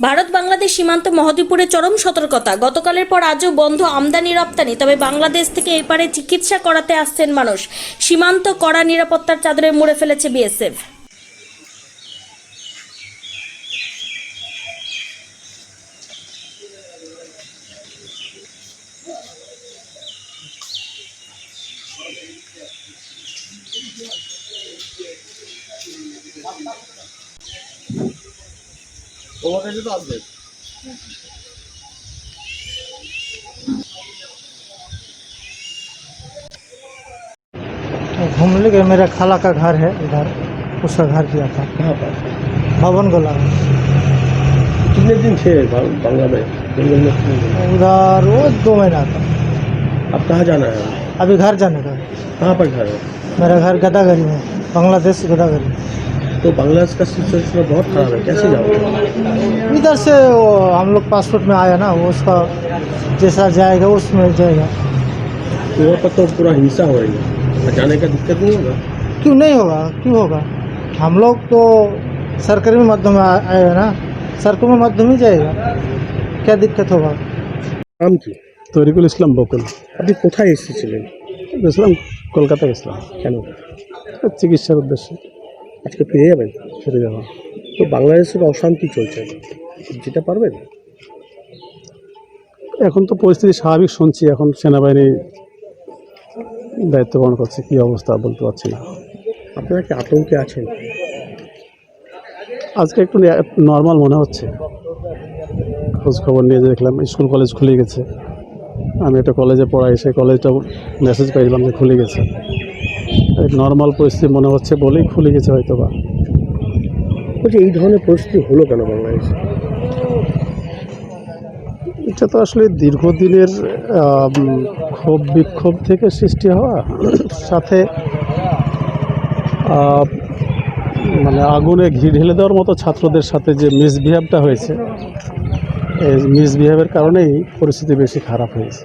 ভারত বাংলাদেশ সীমান্ত মহদীপুরে চরম সতর্কতা। গতকালের পর আজও বন্ধ আমদানি রপ্তানি। তবে বাংলাদেশ থেকে এপারে চিকিৎসা করাতে আসছেন মানুষ। সীমান্ত কড়া নিরাপত্তার চাদরে মুড়ে ফেলেছে বিএসএফ। घूमने गए, मेरा खाला का घर है इधर, उसका घर किया था कहाँ पर? भवन गोला में। कितने दिन थे बांग्ला में, जंगल में? उधर वो 2 महीना था। अब कहाँ जाना है? अभी घर जाने का। कहाँ पर घर है? मेरा घर गदागरी में, बांग्लादेश गदागरी। तो बांग्लादेश का सिचुएशन बहुत खराब है, कैसे जाओगे? इधर से वो हम लोग पासपोर्ट में आया ना, वो उसका जैसा जाएगा उसमें जाएगा। वहाँ पर तो पूरा हिंसा हो रही है, जाने का दिक्कत नहीं होगा? क्यों नहीं होगा, क्यों होगा? हम लोग तो सरकारी माध्यम में आए हैं ना, सरकारी माध्यम ही जाएगा, क्या दिक्कत होगा? नाम की তরিকুল ইসলাম বকুল। আপনি কোথায় এসেছিলেন? গেছিলাম কলকাতা, গেছিলাম কেন? চিকিৎসার উদ্দেশ্যে। আজকে ফিরে যাবেন? ফিরে যাওয়া। তো বাংলাদেশের অশান্তি চলছে, যেতে পারবেন? এখন তো পরিস্থিতি স্বাভাবিক শুনছি, এখন সেনাবাহিনী দায়িত্ব পালন করছে, কী অবস্থা বলতে পারছি না। আপনারা কি আতঙ্কে আছেন? আজকে একটু নর্মাল মনে হচ্ছে। খোঁজ খবর নিয়ে দেখলাম স্কুল কলেজ খুলে গেছে। আমি একটা কলেজে পড়াই, সেই কলেজটা মেসেজ পাইলাম যে খুলে গেছে। নর্মাল পরিস্থিতি মনে হচ্ছে বলেই খুলে গেছে হয়তো বা। বলছি এই ধরনের পরিস্থিতি হলো কেন বাংলাদেশে? এটা তো আসলে দীর্ঘদিনের ক্ষোভ বিক্ষোভ থেকে সৃষ্টি হওয়া, সাথে মানে আগুনে ঘি ঢেলে দেওয়ার মতো ছাত্রদের সাথে যে মিসবিহেভটা হয়েছে, এই মিসবিহেভের কারণেই পরিস্থিতি বেশি খারাপ হয়েছে।